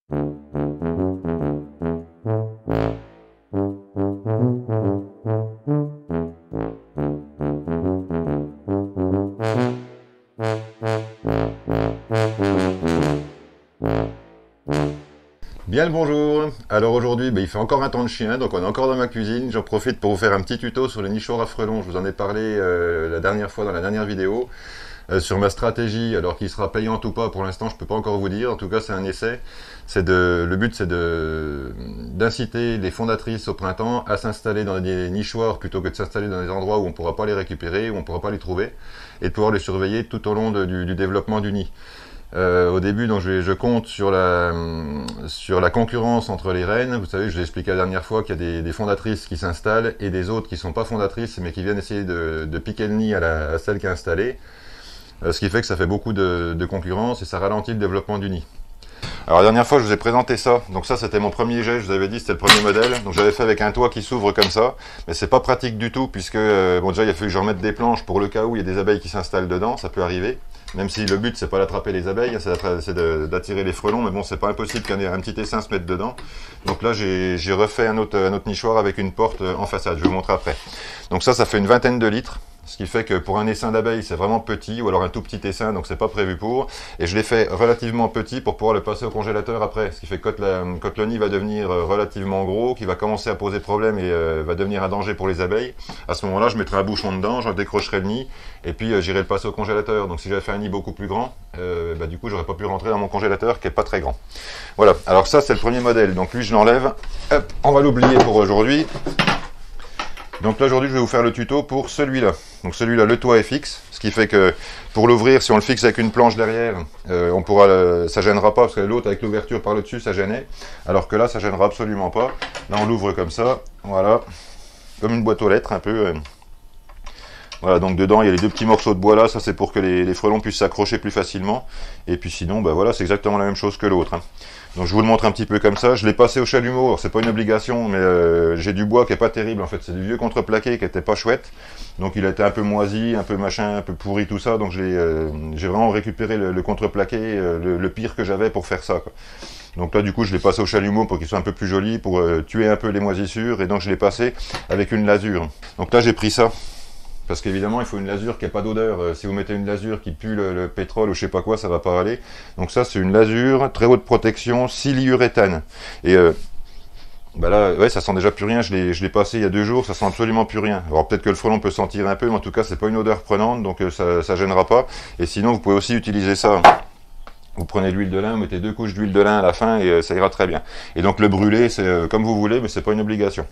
Bien le bonjour. Alors aujourd'hui, il fait encore un temps de chien, donc on est encore dans ma cuisine. J'en profite pour vous faire un petit tuto sur les nichoirs à frelons. Je vous en ai parlé la dernière fois dans la dernière vidéo. Sur ma stratégie, alors qu'il sera payante ou pas, pour l'instant je peux pas encore vous dire. En tout cas c'est un essai. Le but c'est d'inciter les fondatrices au printemps à s'installer dans des nichoirs plutôt que de s'installer dans des endroits où on pourra pas les récupérer, où on pourra pas les trouver, et de pouvoir les surveiller tout au long du développement du nid. Au début, donc je compte sur la concurrence entre les reines. Vous savez, je l'ai expliqué la dernière fois qu'il y a des fondatrices qui s'installent et des autres qui sont pas fondatrices mais qui viennent essayer de piquer le nid à celle qui est installée. Ce qui fait que ça fait beaucoup de concurrence et ça ralentit le développement du nid. Alors la dernière fois je vous ai présenté ça, donc ça c'était mon premier jet, je vous avais dit c'était le premier modèle, donc j'avais fait avec un toit qui s'ouvre comme ça, mais c'est pas pratique du tout puisque bon déjà il a fallu que je remette des planches pour le cas où il y a des abeilles qui s'installent dedans, ça peut arriver, même si le but c'est pas d'attraper les abeilles, c'est d'attirer les frelons, mais bon c'est pas impossible qu'un petit essaim se mette dedans. Donc là j'ai refait un autre nichoir avec une porte en façade, je vais vous montrer après. Donc ça fait une vingtaine de litres. Ce qui fait que pour un essaim d'abeilles, c'est vraiment petit, ou alors un tout petit essaim, donc c'est pas prévu pour. Et je l'ai fait relativement petit pour pouvoir le passer au congélateur après. Ce qui fait que quand le nid va devenir relativement gros, qu'il va commencer à poser problème et va devenir un danger pour les abeilles, à ce moment-là, je mettrai un bouchon dedans, je décrocherai le nid, et puis j'irai le passer au congélateur. Donc si j'avais fait un nid beaucoup plus grand, du coup, j'aurais pas pu rentrer dans mon congélateur qui est pas très grand. Voilà, alors ça c'est le premier modèle. Donc lui, je l'enlève. Hop, on va l'oublier pour aujourd'hui. Donc là aujourd'hui je vais vous faire le tuto pour celui-là. Donc celui-là, le toit est fixe, ce qui fait que pour l'ouvrir, si on le fixe avec une planche derrière, ça gênera pas, parce que l'autre avec l'ouverture par le dessus ça gênait, alors que là ça gênera absolument pas. Là on l'ouvre comme ça, voilà, comme une boîte aux lettres un peu. Voilà, donc dedans il y a les deux petits morceaux de bois là, ça c'est pour que les frelons puissent s'accrocher plus facilement. Et puis sinon, voilà, c'est exactement la même chose que l'autre. Donc je vous le montre un petit peu comme ça. Je l'ai passé au chalumeau, alors c'est pas une obligation, mais j'ai du bois qui est pas terrible en fait, c'est du vieux contreplaqué qui était pas chouette. Donc il a été un peu moisi, un peu machin, un peu pourri tout ça, donc j'ai vraiment récupéré le contreplaqué, le pire que j'avais pour faire ça, quoi. Donc là du coup je l'ai passé au chalumeau pour qu'il soit un peu plus joli, pour tuer un peu les moisissures, et donc je l'ai passé avec une lasure. Donc là j'ai pris ça. Parce qu'évidemment, il faut une lasure qui n'a pas d'odeur. Si vous mettez une lasure qui pue le pétrole ou je sais pas quoi, ça va pas aller. Donc ça, c'est une lasure très haute protection, silyuréthane. Et là, ouais, ça sent déjà plus rien. Je l'ai passé il y a 2 jours, ça sent absolument plus rien. Alors peut-être que le frelon peut sentir un peu, mais en tout cas, c'est pas une odeur prenante, donc ça gênera pas. Et sinon, vous pouvez aussi utiliser ça. Vous prenez de l'huile de lin, vous mettez 2 couches d'huile de lin à la fin et ça ira très bien. Et donc le brûler, c'est comme vous voulez, mais c'est pas une obligation.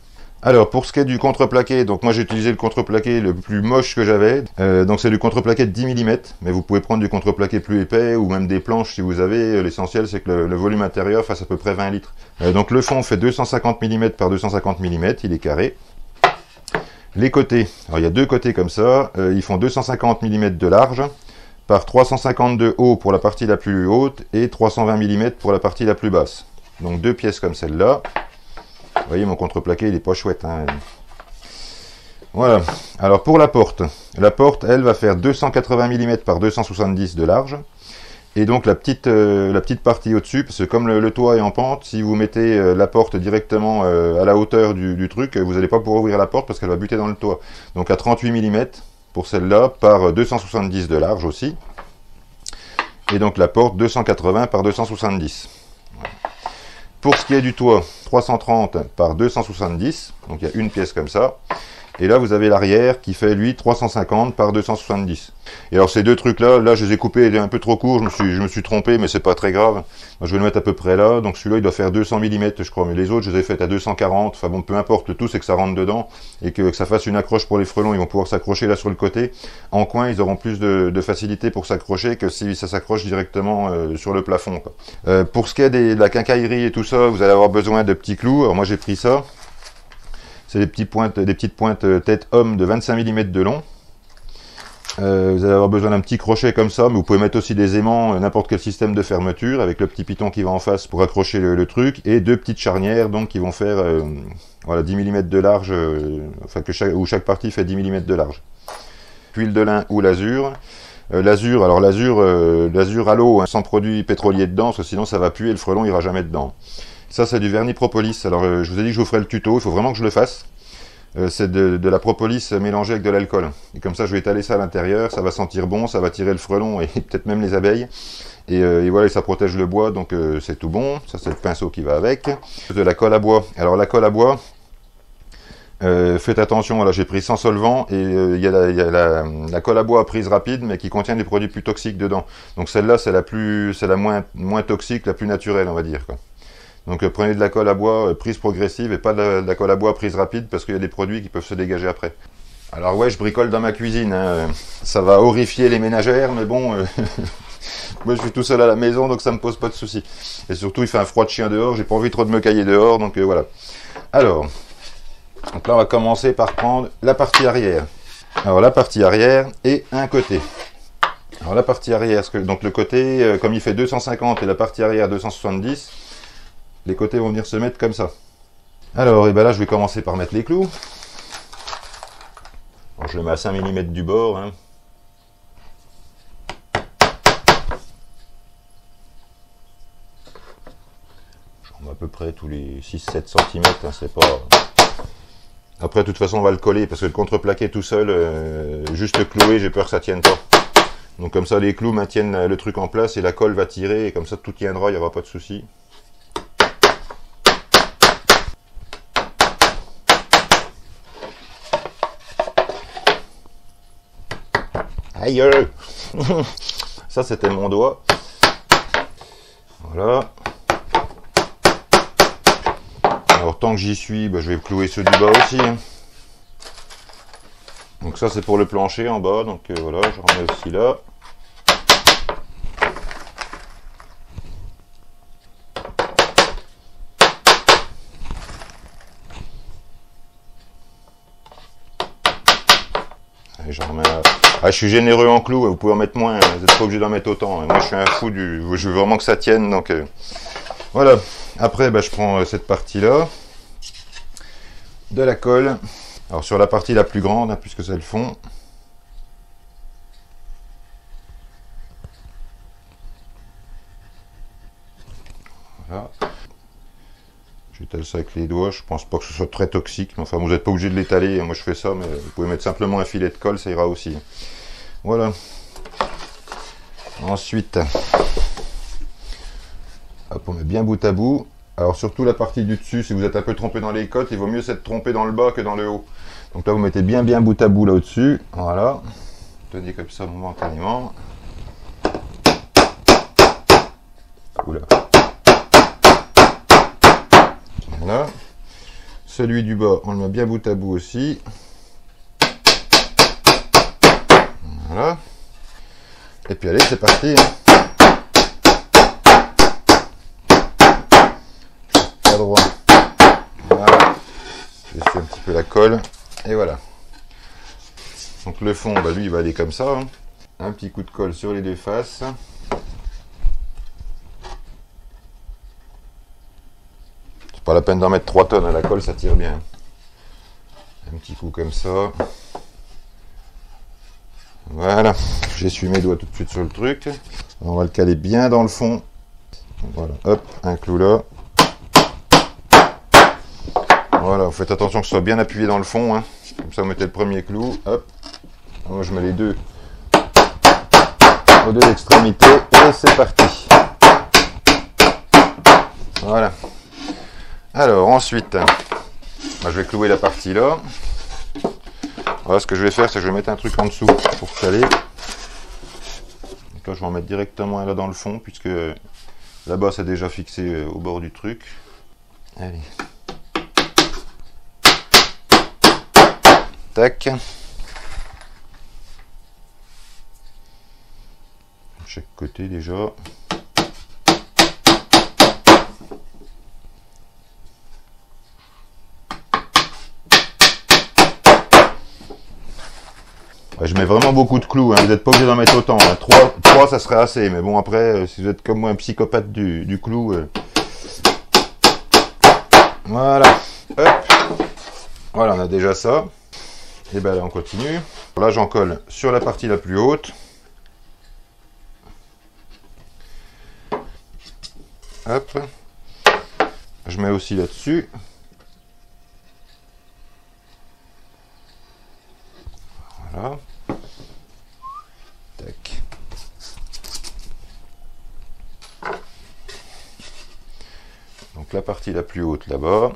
Alors pour ce qui est du contreplaqué, donc moi j'ai utilisé le contreplaqué le plus moche que j'avais, donc c'est du contreplaqué de 10 mm, mais vous pouvez prendre du contreplaqué plus épais ou même des planches si vous avez, l'essentiel c'est que le volume intérieur fasse à peu près 20 litres. Donc le fond fait 250 mm par 250 mm, il est carré. Les côtés, alors il y a 2 côtés comme ça, ils font 250 mm de large, par 350 de haut pour la partie la plus haute et 320 mm pour la partie la plus basse. Donc 2 pièces comme celle-là. Vous voyez, mon contreplaqué, il est pas chouette, hein. Voilà. Alors pour la porte, elle va faire 280 mm par 270 de large. Et donc la petite partie au-dessus, parce que comme le toit est en pente, si vous mettez la porte directement à la hauteur du truc, vous n'allez pas pouvoir ouvrir la porte parce qu'elle va buter dans le toit. Donc à 38 mm pour celle-là, par 270 de large aussi. Et donc la porte 280 par 270. Pour ce qui est du toit, 330 par 270, donc il y a une pièce comme ça. Et là, vous avez l'arrière qui fait, lui, 350 par 270. Et alors, ces deux trucs-là, là, je les ai coupés un peu trop courts, je me suis trompé, mais c'est pas très grave. Moi, je vais le mettre à peu près là. Donc, celui-là, il doit faire 200 mm, je crois. Mais les autres, je les ai fait à 240. Enfin bon, peu importe, le tout, c'est que ça rentre dedans et que ça fasse une accroche pour les frelons. Ils vont pouvoir s'accrocher là sur le côté. En coin, ils auront plus de facilité pour s'accrocher que si ça s'accroche directement sur le plafond, quoi. Pour ce qui est de la quincaillerie et tout ça, vous allez avoir besoin de petits clous. Alors, moi, j'ai pris ça. C'est des petites pointes tête homme de 25 mm de long. Vous allez avoir besoin d'un petit crochet comme ça, mais vous pouvez mettre aussi des aimants, n'importe quel système de fermeture, avec le petit piton qui va en face pour accrocher le truc, et 2 petites charnières donc qui vont faire voilà, 10 mm de large, où chaque partie fait 10 mm de large. Huile de lin ou lasure. L'azur, alors l'azur à l'eau, hein, sans produit pétrolier dedans, parce que sinon ça va puer et le frelon ira jamais dedans. Ça c'est du vernis propolis. Alors je vous ai dit que je vous ferai le tuto, il faut vraiment que je le fasse. C'est de la propolis mélangée avec de l'alcool. Et comme ça je vais étaler ça à l'intérieur, ça va sentir bon, ça va tirer le frelon et peut-être même les abeilles. Et voilà, ça protège le bois, donc c'est tout bon. Ça c'est le pinceau qui va avec. De la colle à bois. Alors la colle à bois, faites attention, voilà, j'ai pris sans solvant et il y a la colle à bois à prise rapide mais qui contient des produits plus toxiques dedans. Donc celle-là c'est la moins toxique, la plus naturelle on va dire, quoi. Donc prenez de la colle à bois prise progressive et pas de la colle à bois prise rapide parce qu'il y a des produits qui peuvent se dégager après. Alors ouais, je bricole dans ma cuisine, hein. Ça va horrifier les ménagères mais bon, moi je suis tout seul à la maison donc ça me pose pas de soucis. Et surtout il fait un froid de chien dehors, j'ai pas envie trop de me cailler dehors donc voilà. Alors, donc là on va commencer par prendre la partie arrière. Alors la partie arrière et un côté. Alors la partie arrière, donc le côté, comme il fait 250 et la partie arrière 270, les côtés vont venir se mettre comme ça. Alors, et ben là, je vais commencer par mettre les clous. Alors, je le mets à 5 mm du bord. Hein. J'en mets à peu près tous les 6-7 cm. Hein, c'est pas... Après, de toute façon, on va le coller parce que le contreplaqué tout seul, juste le clouer, j'ai peur que ça tienne pas. Donc comme ça, les clous maintiennent le truc en place et la colle va tirer et comme ça, tout tiendra, il n'y aura pas de souci. Aïe. Ça c'était mon doigt. Voilà. Alors tant que j'y suis, bah, je vais clouer ceux du bas aussi. Hein. Donc ça c'est pour le plancher en bas. Donc voilà, je remets aussi là. Et j'en remets là. Ah, je suis généreux en clous, vous pouvez en mettre moins, vous n'êtes pas obligé d'en mettre autant. Moi je suis un fou je veux vraiment que ça tienne, donc voilà. Après bah, je prends cette partie là, de la colle. Alors sur la partie la plus grande, hein, puisque c'est le fond. Voilà. J'étale ça avec les doigts, je pense pas que ce soit très toxique, mais enfin vous n'êtes pas obligé de l'étaler, moi je fais ça, mais vous pouvez mettre simplement un filet de colle, ça ira aussi. Voilà. Ensuite, hop, on met bien bout à bout. Alors surtout la partie du dessus, si vous êtes un peu trompé dans les côtes, il vaut mieux s'être trompé dans le bas que dans le haut. Donc là vous mettez bien bout à bout là au-dessus, voilà. Tenez comme ça momentanément. Oula. Voilà. Celui du bas, on le met bien bout à bout aussi. Voilà. Et puis allez, c'est parti. Pas droit. Voilà. Je suis un petit peu la colle. Et voilà. Donc le fond, bah, lui, il va aller comme ça. Hein. Un petit coup de colle sur les deux faces. Pas la peine d'en mettre 3 tonnes à la colle, ça tire bien. Un petit coup comme ça. Voilà, j'essuie mes doigts tout de suite sur le truc. On va le caler bien dans le fond. Voilà, hop, un clou là. Voilà, vous faites attention que ce soit bien appuyé dans le fond. Hein. Comme ça, vous mettez le premier clou. Hop. Moi, je mets les deux aux deux extrémités. Et c'est parti. Voilà. Alors ensuite, moi, je vais clouer la partie là. Voilà, ce que je vais faire, c'est que je vais mettre un truc en dessous pour caler. Donc là, je vais en mettre directement là dans le fond, puisque là-bas, c'est déjà fixé au bord du truc. Allez. Tac. De chaque côté déjà. Je mets vraiment beaucoup de clous, hein. Vous n'êtes pas obligé d'en mettre autant. Hein. 3 ça serait assez, mais bon après, si vous êtes comme moi un psychopathe du clou. Voilà. Hop. Voilà, on a déjà ça. Et bien là on continue. Là j'en colle sur la partie la plus haute. Hop. Je mets aussi là-dessus. Voilà. Tac. Donc la partie la plus haute là-bas.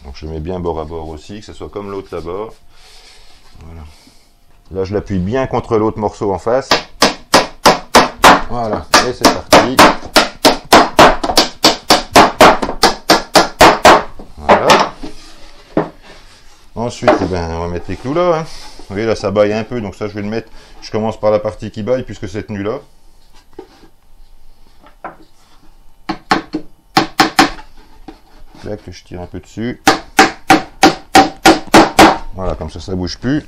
Donc je mets bien bord à bord aussi, que ce soit comme l'autre là-bas. Voilà. Là je l'appuie bien contre l'autre morceau en face. Voilà, et c'est parti. Voilà. Ensuite, eh ben, on va mettre les clous là. Hein. Vous voyez là ça baille un peu, donc ça je vais le mettre. Je commence par la partie qui baille puisque c'est tenu là. Là que je tire un peu dessus. Voilà, comme ça bouge plus.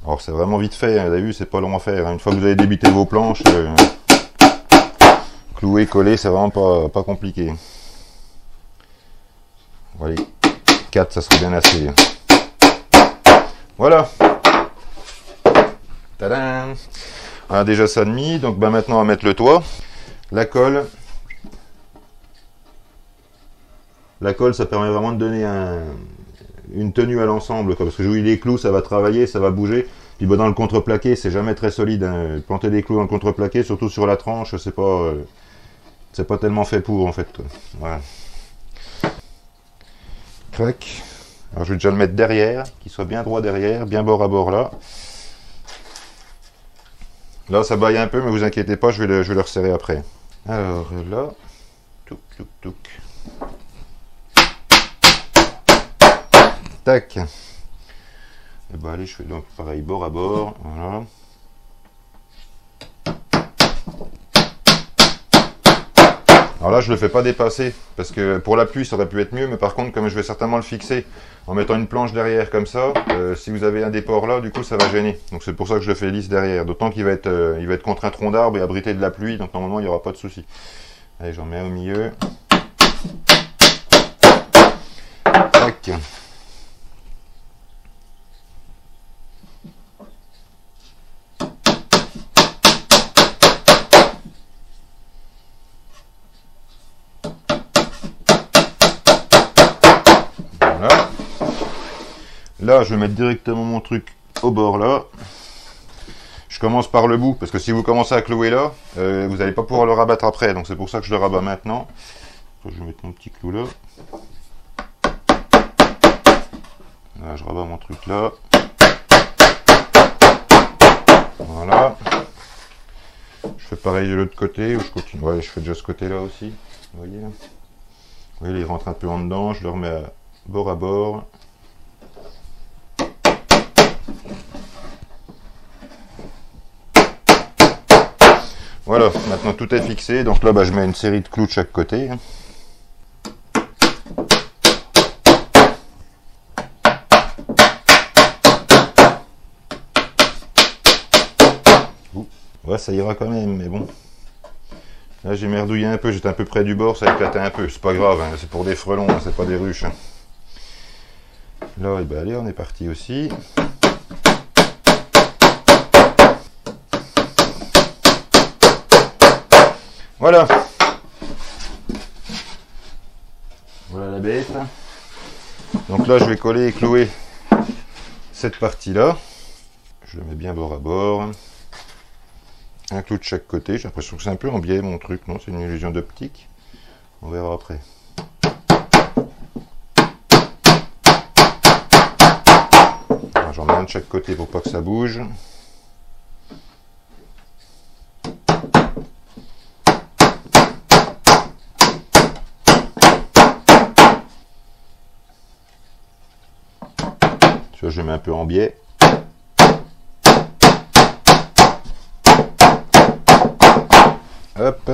Alors c'est vraiment vite fait, hein. Vous avez vu, c'est pas long à faire. Hein. Une fois que vous avez débité vos planches, clouer, coller, c'est vraiment pas compliqué. Voilà, 4 ça serait bien assez. Voilà. Tadam! On a déjà ça de mis, donc ben maintenant on va mettre le toit. La colle. La colle, ça permet vraiment de donner une tenue à l'ensemble, parce que jouer les clous, ça va travailler, ça va bouger. Puis ben, dans le contreplaqué, c'est jamais très solide. Hein. Planter des clous dans le contreplaqué, surtout sur la tranche, c'est pas tellement fait pour en fait. Quoi. Voilà. Crac. Alors je vais déjà le mettre derrière, qu'il soit bien droit derrière, bien bord à bord là. Là ça baille un peu, mais vous inquiétez pas, je vais le resserrer après. Alors là, touc touc touc. Tac. Et ben allez, je fais donc pareil bord à bord, voilà. Alors là je le fais pas dépasser, parce que pour la pluie ça aurait pu être mieux, mais par contre comme je vais certainement le fixer en mettant une planche derrière comme ça, si vous avez un des ports là, du coup ça va gêner. Donc c'est pour ça que je le fais lisse derrière, d'autant qu'il va être contre un tronc d'arbre et abrité de la pluie, donc normalement il n'y aura pas de souci. Allez, j'en mets au milieu. Tac. Voilà. Là, je vais mettre directement mon truc au bord là. Je commence par le bout, parce que si vous commencez à clouer là, vous n'allez pas pouvoir le rabattre après. Donc c'est pour ça que je le rabats maintenant. Je vais mettre mon petit clou là. Là, je rabats mon truc là. Voilà. Je fais pareil de l'autre côté, ou je continue. Ouais, je fais déjà ce côté là aussi. Vous voyez là. Vous voyez, il rentre un peu en dedans, je le remets à bord. Voilà, maintenant tout est fixé, donc là bah, je mets une série de clous de chaque côté. Ouais, ça ira quand même, mais bon. Là j'ai merdouillé un peu, j'étais un peu près du bord, ça a éclaté un peu, c'est pas grave, hein, c'est pour des frelons, hein, c'est pas des ruches. Hein. Là, et ben, allez, on est parti aussi. Voilà. Voilà la bête. Donc là je vais coller et clouer cette partie là. Je le mets bien bord à bord. Un clou de chaque côté. J'ai l'impression que c'est un peu en biais mon truc, non? C'est une illusion d'optique. On verra après. J'en mets un de chaque côté pour pas que ça bouge. Celui-là, je le mets un peu en biais. Hop.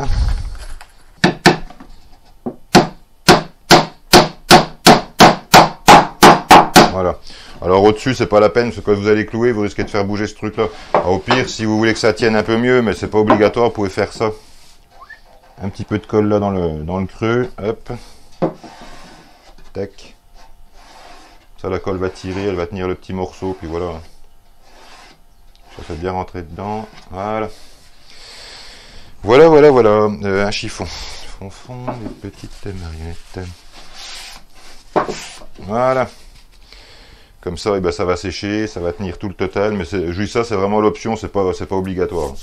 Voilà. Alors au-dessus, c'est pas la peine, parce que quand vous allez clouer, vous risquez de faire bouger ce truc-là. Au pire, si vous voulez que ça tienne un peu mieux, mais c'est pas obligatoire, vous pouvez faire ça. Un petit peu de colle là dans le creux, hop. Tac. Ça, la colle va tirer, elle va tenir le petit morceau, puis voilà. Ça fait bien rentrer dedans, voilà. Voilà, un chiffon. Fond, des petites marionnettes. Voilà. Comme ça, et ben, ça va sécher, ça va tenir tout le total, mais je dis ça, c'est vraiment l'option, c'est pas obligatoire.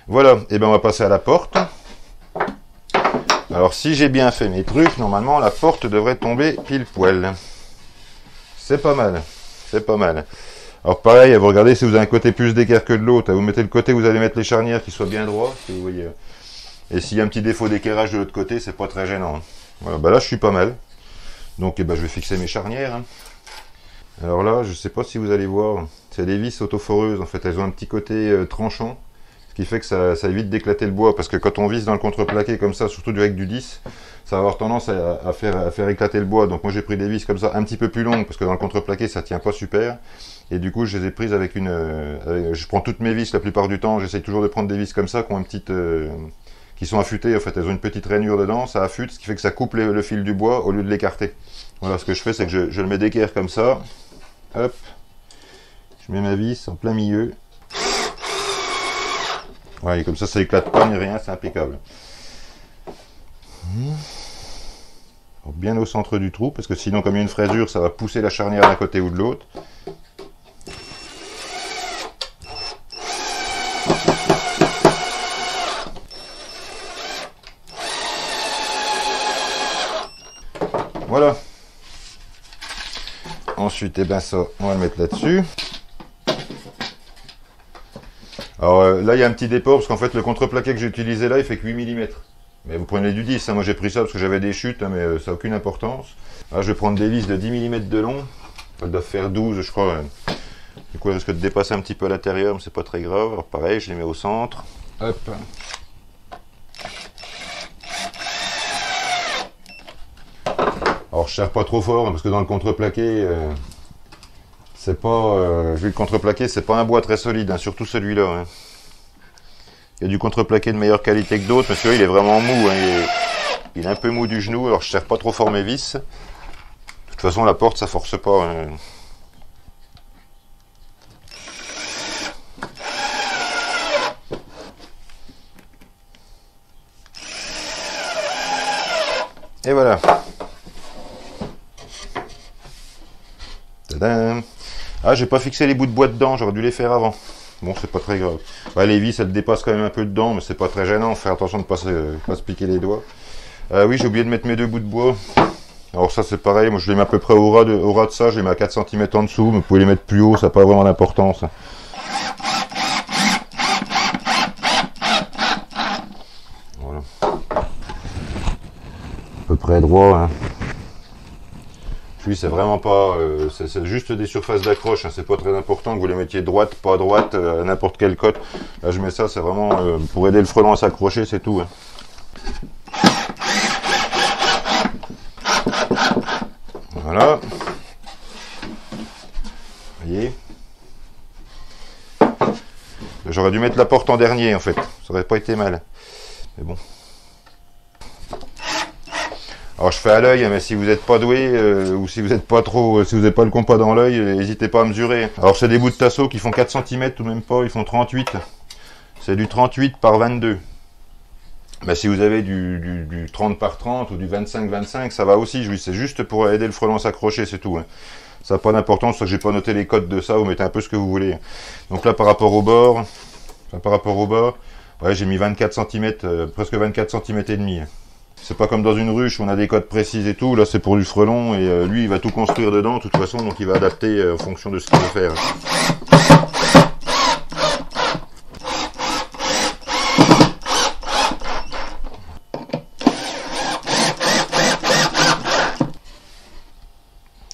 Voilà, et ben on va passer à la porte. Alors si j'ai bien fait mes trucs, normalement la porte devrait tomber pile poil. C'est pas mal, c'est pas mal. Alors pareil, vous regardez si vous avez un côté plus d'équerre que de l'autre, vous mettez le côté où vous allez mettre les charnières qui soient bien droits, si vous voyez. Et s'il y a un petit défaut d'équerrage de l'autre côté, c'est pas très gênant. Voilà, bah là je suis pas mal. Donc je vais fixer mes charnières. Alors là, je sais pas si vous allez voir, c'est des vis autoforeuses en fait, elles ont un petit côté tranchant, ce qui fait que ça évite d'éclater le bois, parce que quand on visse dans le contreplaqué comme ça, surtout avec du 10, ça va avoir tendance à faire éclater le bois. Donc moi j'ai pris des vis comme ça, un petit peu plus longues, parce que dans le contreplaqué ça tient pas super, et du coup je les ai prises avec je prends toutes mes vis la plupart du temps, j'essaye toujours de prendre des vis comme ça, qui ont une petite... qui sont affûtées, en fait, elles ont une petite rainure dedans, ça affûte, ce qui fait que ça coupe le fil du bois au lieu de l'écarter. Voilà, ce que je fais, c'est que je le mets d'équerre comme ça, hop, je mets ma vis en plein milieu, ouais, et comme ça éclate pas ni rien, c'est impeccable. Alors, bien au centre du trou, parce que sinon, comme il y a une fraisure, ça va pousser la charnière d'un côté ou de l'autre. Voilà. Ensuite, et ben ça, on va le mettre là-dessus. Alors là, il y a un petit déport, parce qu'en fait, le contreplaqué que j'ai utilisé là, il fait que 8 mm. Mais vous prenez du 10, hein. Moi j'ai pris ça parce que j'avais des chutes, hein, mais ça n'a aucune importance. Là, je vais prendre des vis de 10 mm de long. Elles doivent faire 12, je crois. Du coup, elles risquent de dépasser un petit peu à l'intérieur, mais c'est pas très grave. Alors pareil, je les mets au centre. Hop. Alors je serre pas trop fort, hein, parce que dans le contreplaqué, c'est pas... vu le contreplaqué, c'est pas un bois très solide, hein, surtout celui-là. Hein. Il y a du contreplaqué de meilleure qualité que d'autres, mais celui-là il est vraiment mou, hein, il est un peu mou du genou, alors je serre pas trop fort mes vis. De toute façon la porte ça force pas. Hein. Et voilà. Tadam. Ah, j'ai pas fixé les bouts de bois dedans, j'aurais dû les faire avant. Bon, c'est pas très grave. Bah, les vis, elles dépassent quand même un peu dedans, mais c'est pas très gênant. Faire attention de ne pas se piquer les doigts. Oui, j'ai oublié de mettre mes deux bouts de bois. Alors ça, c'est pareil. Moi, je les mets à peu près au ras de ça. Je les mets à 4 cm en dessous, mais vous pouvez les mettre plus haut, ça n'a pas vraiment d'importance. Voilà. À peu près droit, hein. Puis c'est vraiment pas, c'est juste des surfaces d'accroche, hein, c'est pas très important que vous les mettiez droite, pas droite, à n'importe quelle cote. Là je mets ça, c'est vraiment pour aider le frelon à s'accrocher, c'est tout. Hein. Voilà. Vous voyez. J'aurais dû mettre la porte en dernier en fait, ça aurait pas été mal. Mais bon. Alors je fais à l'œil, mais si vous n'êtes pas doué, ou si vous n'êtes pas trop, si vous n'avez pas le compas dans l'œil, n'hésitez pas à mesurer. Alors c'est des bouts de tasseau qui font 4 cm ou même pas, ils font 38. C'est du 38 par 22. Mais si vous avez du 30 par 30 ou du 25-25, ça va aussi, c'est juste pour aider le frelon à s'accrocher, c'est tout. Hein. Ça n'a pas d'importance, j'ai pas noté les codes de ça, vous mettez un peu ce que vous voulez. Donc là par rapport au bord, ouais, j'ai mis 24 cm, presque 24 cm et demi. C'est pas comme dans une ruche où on a des codes précises et tout, là c'est pour du frelon et lui il va tout construire dedans de toute façon, donc il va adapter en fonction de ce qu'il veut faire.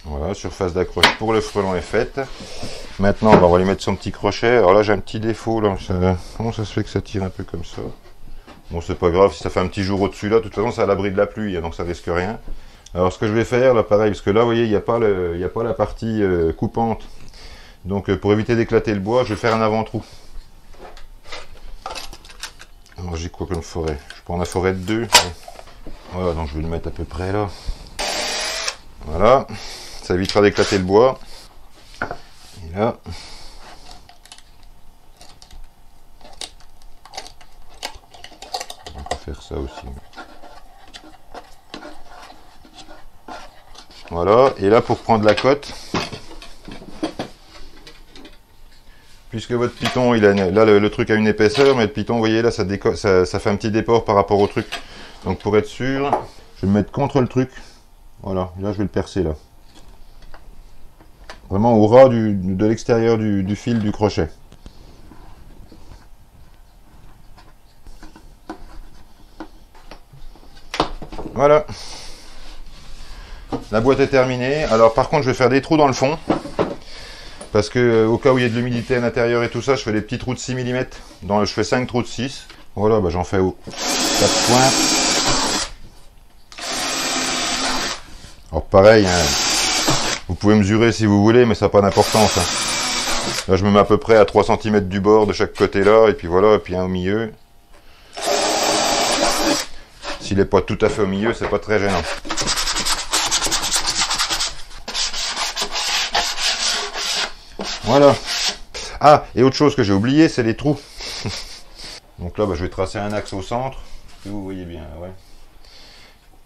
Voilà, surface d'accroche pour le frelon est faite. Maintenant on va lui mettre son petit crochet. Alors là j'ai un petit défaut, là. Comment ça se fait que ça tire un peu comme ça? Bon, c'est pas grave, si ça fait un petit jour au-dessus là, de toute façon c'est à l'abri de la pluie, donc ça risque rien. Alors ce que je vais faire là, pareil, parce que là, vous voyez, il n'y a pas la partie coupante. Donc pour éviter d'éclater le bois, je vais faire un avant-trou. Alors j'ai quoi comme forêt? Je prends la forêt de 2. Voilà, donc je vais le mettre à peu près là. Voilà, ça évitera d'éclater le bois. Et là. On peut faire ça aussi. Voilà, et là pour prendre la cote, puisque votre piton, il a là le truc a une épaisseur, mais le piton, vous voyez là, ça fait un petit déport par rapport au truc. Donc pour être sûr, je vais me mettre contre le truc. Voilà, là je vais le percer là. Vraiment au ras de l'extérieur du fil du crochet. Voilà. La boîte est terminée. Alors par contre je vais faire des trous dans le fond. Parce que au cas où il y a de l'humidité à l'intérieur et tout ça, je fais des petits trous de 6 mm. Je fais 5 trous de 6. Voilà, bah, j'en fais 4 points. Alors pareil, hein, vous pouvez mesurer si vous voulez, mais ça n'a pas d'importance. Hein. Là je me mets à peu près à 3 cm du bord de chaque côté là, et puis voilà, et puis un au milieu. S'il n'est pas tout à fait au milieu, c'est pas très gênant. Voilà. Ah, et autre chose que j'ai oublié, c'est les trous. Donc là, bah, je vais tracer un axe au centre. Que vous voyez bien, ouais.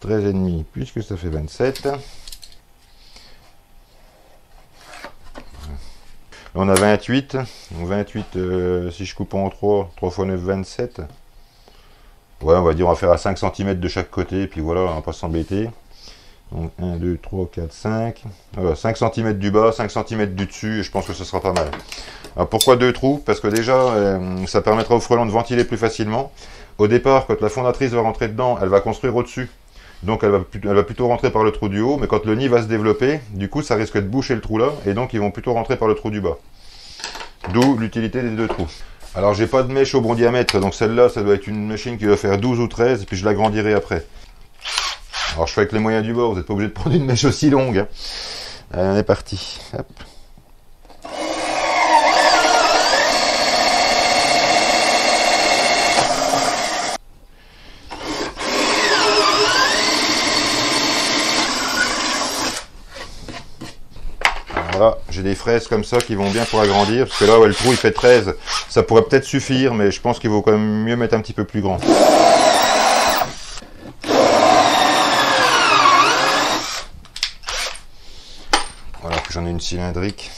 13,5, puisque ça fait 27. Là, on a 28. Donc 28, si je coupe en 3 x 9, 27. Ouais, on va dire, on va faire à 5 cm de chaque côté, et puis voilà, on va pas s'embêter. Donc 1, 2, 3, 4, 5. Voilà, 5 cm du bas, 5 cm du dessus, et je pense que ce sera pas mal. Alors pourquoi 2 trous? Parce que déjà, ça permettra au frelon de ventiler plus facilement. Au départ, quand la fondatrice va rentrer dedans, elle va construire au-dessus. Donc elle va plutôt rentrer par le trou du haut, mais quand le nid va se développer, du coup ça risque de boucher le trou là, et donc ils vont plutôt rentrer par le trou du bas. D'où l'utilité des 2 trous. Alors j'ai pas de mèche au bon diamètre, donc celle-là, ça doit être une machine qui doit faire 12 ou 13, et puis je l'agrandirai après. Alors je fais avec les moyens du bord, vous n'êtes pas obligé de prendre une mèche aussi longue. Hein. Allez, on est parti. Hop. Voilà, j'ai des fraises comme ça qui vont bien pour agrandir, parce que là, ouais, le trou il fait 13, ça pourrait peut-être suffire, mais je pense qu'il vaut quand même mieux mettre un petit peu plus grand. Voilà, que j'en ai une cylindrique.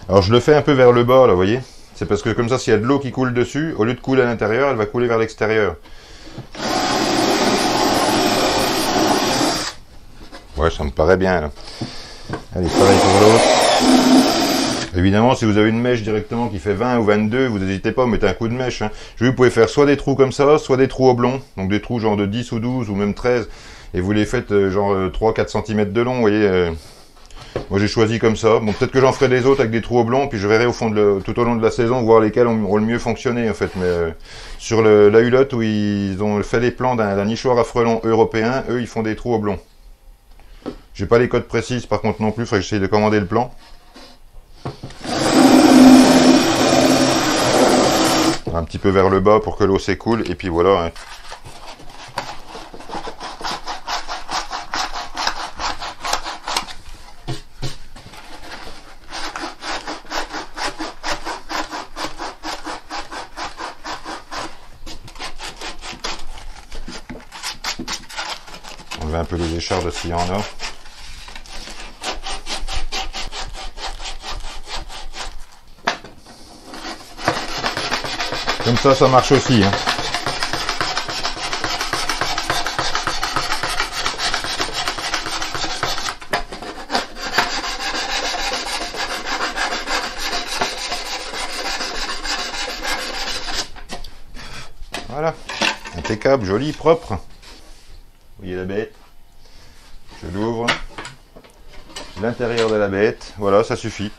Alors je le fais un peu vers le bas, là, vous voyez. C'est parce que comme ça, s'il y a de l'eau qui coule dessus, au lieu de couler à l'intérieur, elle va couler vers l'extérieur. Ouais, ça me paraît bien, là. Allez, pareil pour l'autre. Évidemment, si vous avez une mèche directement qui fait 20 ou 22, vous n'hésitez pas à mettre un coup de mèche. Hein. Vous pouvez faire soit des trous comme ça, soit des trous oblongs. Donc des trous genre de 10 ou 12 ou même 13. Et vous les faites genre 3-4 cm de long, vous voyez. Moi j'ai choisi comme ça. Bon, peut-être que j'en ferai des autres avec des trous oblongs, puis je verrai au fond tout au long de la saison, voir lesquels ont le mieux fonctionné en fait. Mais sur la hulotte où ils ont fait les plans d'un nichoir à frelons européen, eux ils font des trous oblongs. J'ai pas les codes précises par contre non plus, il faut que j'essaye de commander le plan. Un petit peu vers le bas pour que l'eau s'écoule, et puis voilà. Hein. Enlever un peu les échardes s'il y en a. Comme ça marche aussi. Hein. Voilà, impeccable, joli, propre. Vous voyez la bête. Je l'ouvre. L'intérieur de la bête, voilà, ça suffit.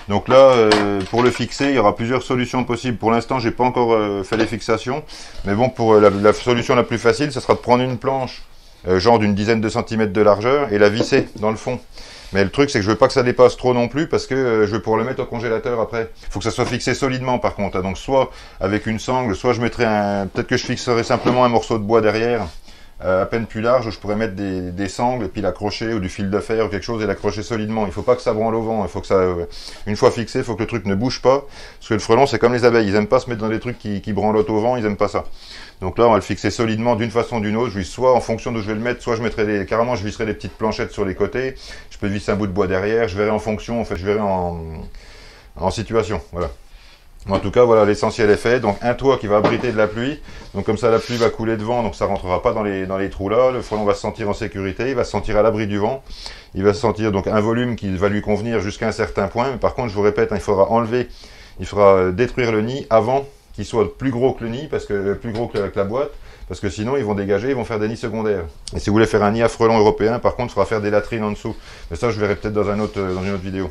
Donc là, pour le fixer, il y aura plusieurs solutions possibles. Pour l'instant, j'ai pas encore fait les fixations. Mais bon, pour la solution la plus facile, ce sera de prendre une planche, genre d'une dizaine de centimètres de largeur, et la visser dans le fond. Mais le truc, c'est que je veux pas que ça dépasse trop non plus, parce que je veux pouvoir le mettre au congélateur après. Il faut que ça soit fixé solidement, par contre. Donc soit avec une sangle, soit je mettrai peut-être que je fixerai simplement un morceau de bois derrière, à peine plus large, où je pourrais mettre des sangles, et puis l'accrocher, ou du fil de fer, ou quelque chose, et l'accrocher solidement. Il faut pas que ça branle au vent. Il faut que ça, une fois fixé, il faut que le truc ne bouge pas. Parce que le frelon, c'est comme les abeilles. Ils aiment pas se mettre dans des trucs qui branlotent au vent, ils aiment pas ça. Donc là, on va le fixer solidement d'une façon ou d'une autre. Je visse soit en fonction d'où je vais le mettre, soit je mettrai carrément, je visserai des petites planchettes sur les côtés. Je peux visser un bout de bois derrière. Je verrai en fonction, en fait, je verrai en situation. Voilà. En tout cas, voilà, l'essentiel est fait. Donc un toit qui va abriter de la pluie. Donc comme ça, la pluie va couler devant, donc ça rentrera pas dans les trous là. Le frelon va se sentir en sécurité, il va se sentir à l'abri du vent. Il va se sentir donc un volume qui va lui convenir jusqu'à un certain point. Mais par contre, je vous répète, il faudra détruire le nid avant qu'il soit plus gros que le nid, plus gros que la boîte, parce que sinon ils vont dégager, ils vont faire des nids secondaires. Et si vous voulez faire un nid à frelons européen, par contre, il faudra faire des latrines en dessous. Mais ça, je verrai peut-être dans une autre vidéo.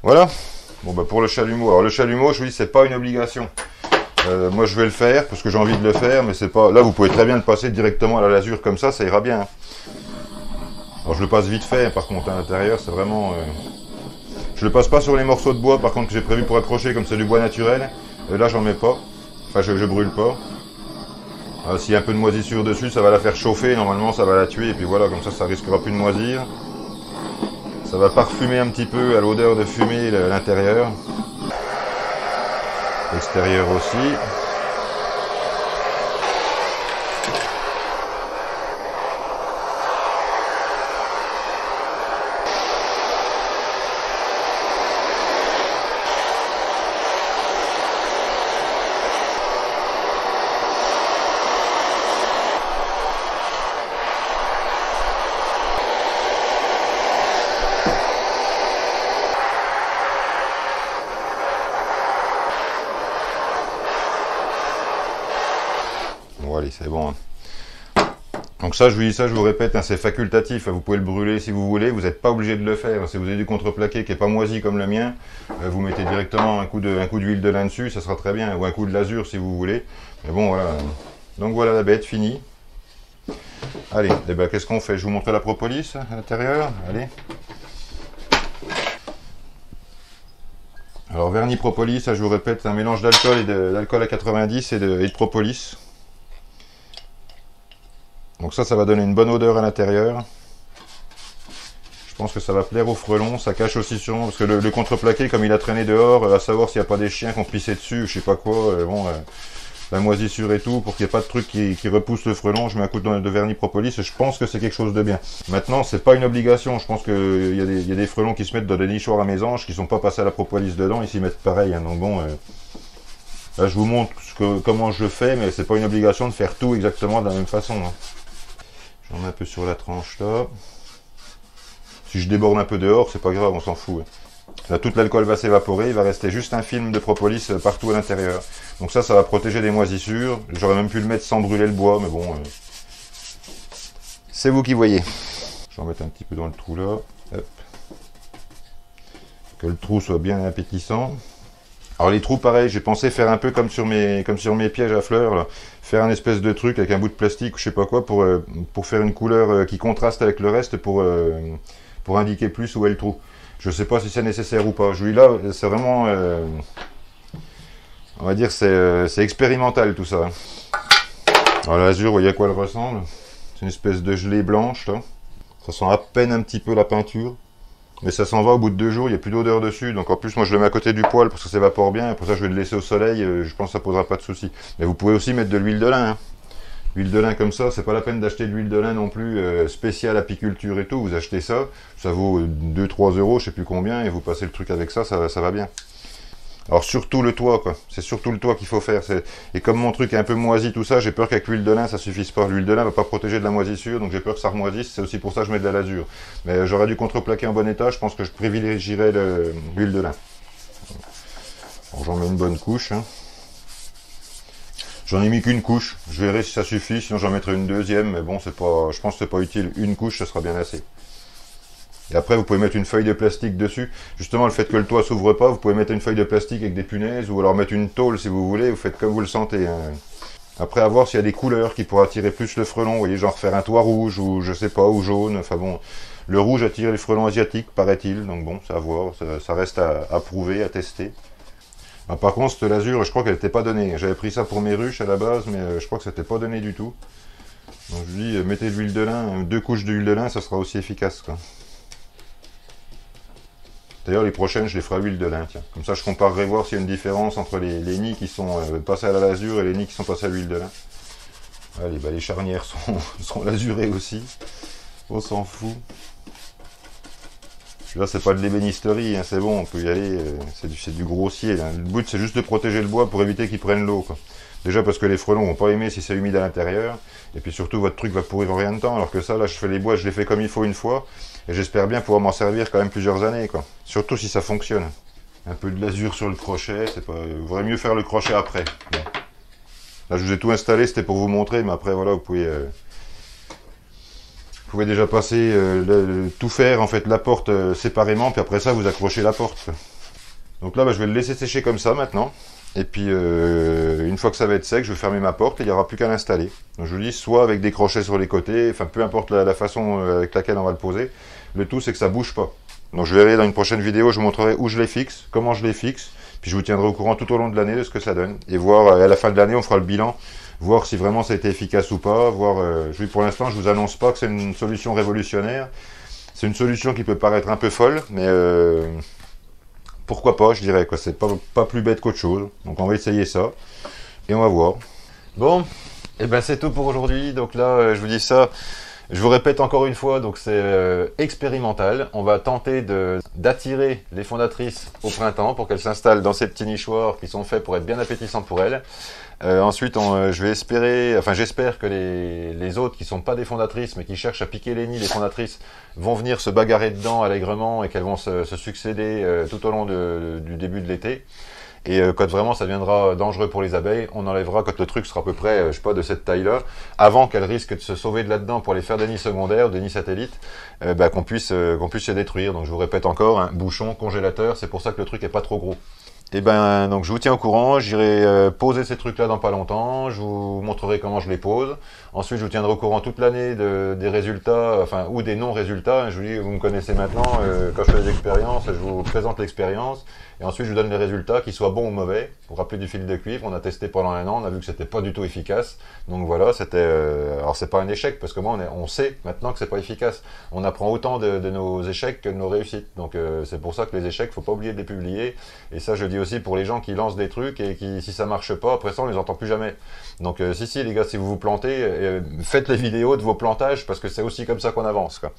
Voilà. Bon, bah pour le chalumeau. Alors le chalumeau, je vous dis, c'est pas une obligation. Moi, je vais le faire parce que j'ai envie de le faire, mais c'est pas. Là, vous pouvez très bien le passer directement à la lasure comme ça ira bien. Alors je le passe vite fait, par contre, à l'intérieur, c'est vraiment. Je le passe pas sur les morceaux de bois, par contre, que j'ai prévu pour accrocher, comme c'est du bois naturel. Là, j'en mets pas. Enfin, je brûle pas. S'il y a un peu de moisissure dessus, ça va la faire chauffer. Normalement, ça va la tuer. Et puis voilà, comme ça risquera plus de moisir. Ça va parfumer un petit peu à l'odeur de fumée l'intérieur. L'extérieur aussi. Bon, allez, c'est bon. Donc ça, je vous dis ça, je vous répète, c'est facultatif. Vous pouvez le brûler si vous voulez. Vous n'êtes pas obligé de le faire. Si vous avez du contreplaqué qui n'est pas moisi comme le mien, vous mettez directement un coup d'huile de lin dessus, ça sera très bien. Ou un coup de lasure si vous voulez. Mais bon, voilà. Donc voilà la bête, finie. Allez, eh ben, qu'est-ce qu'on fait? Je vous montre la propolis à l'intérieur. Allez. Alors, vernis propolis, ça, je vous répète, c'est un mélange d'alcool d'alcool à 90 et de propolis. Donc ça va donner une bonne odeur à l'intérieur. Je pense que ça va plaire aux frelons. Ça cache aussi sûrement, parce que le contreplaqué, comme il a traîné dehors, à savoir s'il n'y a pas des chiens qui ont pissé dessus, je sais pas quoi, la moisissure et tout, pour qu'il n'y ait pas de truc qui repousse le frelon, je mets un coup de vernis propolis, et je pense que c'est quelque chose de bien. Maintenant, c'est pas une obligation. Je pense qu'il y a des frelons qui se mettent dans des nichoirs à mésanges, qui sont pas passés à la propolis dedans, ils s'y mettent pareil. Hein. Donc bon, là je vous montre comment je fais, mais c'est pas une obligation de faire tout exactement de la même façon. Hein. J'en mets un peu sur la tranche là. Si je déborde un peu dehors, c'est pas grave, on s'en fout. Hein. Là, tout l'alcool va s'évaporer, il va rester juste un film de propolis partout à l'intérieur. Donc ça va protéger des moisissures. J'aurais même pu le mettre sans brûler le bois, mais bon, c'est vous qui voyez. Je vais en mettre un petit peu dans le trou là. Hop. Que le trou soit bien appétissant. Alors les trous, pareil, j'ai pensé faire un peu comme sur mes pièges à fleurs, là. Faire un espèce de truc avec un bout de plastique ou je sais pas quoi pour faire une couleur qui contraste avec le reste pour indiquer plus où est le trou. Je sais pas si c'est nécessaire ou pas. Je lui là, c'est vraiment, on va dire, c'est expérimental tout ça. Alors l'azur, vous voyez à quoi elle ressemble? C'est une espèce de gelée blanche là. Ça sent à peine un petit peu la peinture. Mais ça s'en va au bout de 2 jours, il n'y a plus d'odeur dessus. Donc en plus, moi je le mets à côté du poêle parce que ça s'évapore bien. Et pour ça, je vais le laisser au soleil. Je pense que ça posera pas de soucis. Mais vous pouvez aussi mettre de l'huile de lin. Hein. L'huile de lin comme ça, c'est pas la peine d'acheter de l'huile de lin non plus spéciale apiculture et tout. Vous achetez ça, ça vaut 2-3 euros, je sais plus combien, et vous passez le truc avec ça, ça va bien. Alors surtout le toit, quoi. C'est surtout le toit qu'il faut faire. Et comme mon truc est un peu moisi, tout ça, j'ai peur qu'avec l'huile de lin, ça suffise pas. L'huile de lin va pas protéger de la moisissure, donc j'ai peur que ça remoisisse. C'est aussi pour ça que je mets de la lasure. Mais j'aurais du contreplaqué en bon état, je pense que je privilégierais l'huile de lin. J'en mets une bonne couche. Hein. J'en ai mis qu'une couche. Je verrai si ça suffit, sinon j'en mettrai une deuxième. Mais bon, je pense que c'est pas utile. Une couche, ça sera bien assez. Et après, vous pouvez mettre une feuille de plastique dessus. Justement, le fait que le toit s'ouvre pas, vous pouvez mettre une feuille de plastique avec des punaises, ou alors mettre une tôle si vous voulez, vous faites comme vous le sentez. Hein. Après, à voir s'il y a des couleurs qui pourraient attirer plus le frelon, vous voyez, genre faire un toit rouge, ou je sais pas, ou jaune, enfin bon. Le rouge attire les frelons asiatiques, paraît-il, donc bon, c'est à voir, ça reste à prouver, à tester. Ah, par contre, cette lasure, je crois qu'elle n'était pas donnée. J'avais pris ça pour mes ruches à la base, mais je crois que c'était pas donné du tout. Donc je dis, mettez de l'huile de lin, 2 couches d'huile de lin, ça sera aussi efficace, quoi. D'ailleurs, les prochaines, je les ferai à l'huile de lin, tiens. Comme ça, je comparerai voir s'il y a une différence entre les nids qui sont passés à la lasure et les nids qui sont passés à l'huile de lin. Allez, bah les charnières sont lasurées aussi. On s'en fout. Là, c'est pas de l'ébénisterie, hein, c'est bon, on peut y aller. C'est du grossier. Là. Le but, c'est juste de protéger le bois pour éviter qu'il prenne l'eau, quoi. Déjà parce que les frelons vont pas aimer si c'est humide à l'intérieur. Et puis surtout, votre truc va pourrir en rien de temps. Alors que ça, là, je fais les bois, je les fais comme il faut une fois. Et j'espère bien pouvoir m'en servir quand même plusieurs années, quoi. Surtout si ça fonctionne. Un peu de lasure sur le crochet, c'est pas... Il vaudrait mieux faire le crochet après. Bon. Là, je vous ai tout installé, c'était pour vous montrer, mais après, voilà, vous pouvez déjà passer, tout faire, en fait, la porte séparément, puis après ça, vous accrochez la porte, quoi. Donc là, bah, je vais le laisser sécher comme ça, maintenant. Et puis, une fois que ça va être sec, je vais fermer ma porte et il n'y aura plus qu'à l'installer. Donc je vous dis, soit avec des crochets sur les côtés, enfin peu importe la façon avec laquelle on va le poser. Le tout, c'est que ça bouge pas. Donc je verrai dans une prochaine vidéo, je vous montrerai où je les fixe, comment je les fixe. Puis je vous tiendrai au courant tout au long de l'année de ce que ça donne. Et voir, à la fin de l'année, on fera le bilan. Voir si vraiment ça a été efficace ou pas. Voir, pour l'instant, je vous annonce pas que c'est une solution révolutionnaire. C'est une solution qui peut paraître un peu folle, mais... pourquoi pas, je dirais, quoi. C'est pas plus bête qu'autre chose. Donc on va essayer ça. Et on va voir. Bon, et ben c'est tout pour aujourd'hui. Donc là, je vous dis ça. Je vous répète encore une fois, donc c'est expérimental. On va tenter d'attirer les fondatrices au printemps pour qu'elles s'installent dans ces petits nichoirs qui sont faits pour être bien appétissants pour elles. Ensuite, je vais espérer, enfin j'espère que les autres qui sont pas des fondatrices mais qui cherchent à piquer les nids des fondatrices vont venir se bagarrer dedans allègrement et qu'elles vont se succéder tout au long du début de l'été. Et quand vraiment ça deviendra dangereux pour les abeilles, on enlèvera quand le truc sera à peu près, je sais pas, de cette taille-là, avant qu'elles risquent de se sauver de là-dedans pour aller faire des nids secondaires, des nids satellites, qu'on puisse les détruire. Donc je vous répète encore, hein, bouchon, congélateur, c'est pour ça que le truc est pas trop gros. Et ben donc je vous tiens au courant, j'irai poser ces trucs là dans pas longtemps, je vous montrerai comment je les pose. Ensuite je vous tiendrai au courant toute l'année des résultats, enfin ou des non-résultats. Je vous dis, vous me connaissez maintenant, quand je fais des expériences, je vous présente l'expérience. Et ensuite je vous donne les résultats, qu'ils soient bons ou mauvais. Pour rappeler du fil de cuivre, on a testé pendant un an, on a vu que c'était pas du tout efficace. Donc voilà, c'était... alors c'est pas un échec, parce que moi on sait maintenant que c'est pas efficace. On apprend autant de nos échecs que de nos réussites. Donc c'est pour ça que les échecs, faut pas oublier de les publier. Et ça je dis aussi pour les gens qui lancent des trucs et qui, si ça marche pas, après ça on les entend plus jamais. Donc si les gars, si vous vous plantez, faites les vidéos de vos plantages, parce que c'est aussi comme ça qu'on avance, quoi.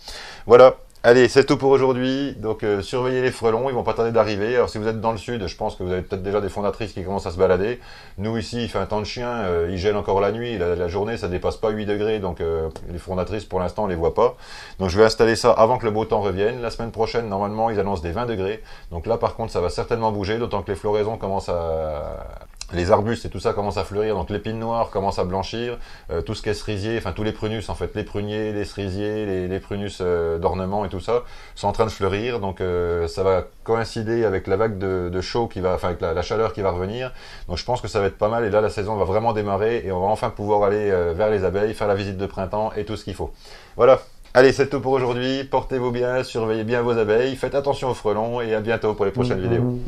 Voilà. Allez, c'est tout pour aujourd'hui. Donc surveillez les frelons, ils vont pas tarder d'arriver. Alors si vous êtes dans le sud, je pense que vous avez peut-être déjà des fondatrices qui commencent à se balader. Nous ici, il fait un temps de chien, il gèle encore la nuit, la journée ça dépasse pas 8 degrés, donc les fondatrices pour l'instant on les voit pas. Donc je vais installer ça avant que le beau temps revienne. La semaine prochaine, normalement, ils annoncent des 20 degrés. Donc là par contre ça va certainement bouger, d'autant que les floraisons commencent les arbustes et tout ça commence à fleurir, donc l'épine noire commence à blanchir, tout ce qui est cerisier, enfin tous les prunus en fait, les pruniers, les cerisiers, les prunus d'ornement et tout ça, sont en train de fleurir, donc ça va coïncider avec la vague de chaud qui va, enfin avec la chaleur qui va revenir, donc je pense que ça va être pas mal, et là la saison va vraiment démarrer, et on va enfin pouvoir aller vers les abeilles, faire la visite de printemps et tout ce qu'il faut. Voilà. Allez, c'est tout pour aujourd'hui, portez-vous bien, surveillez bien vos abeilles, faites attention aux frelons, et à bientôt pour les prochaines vidéos.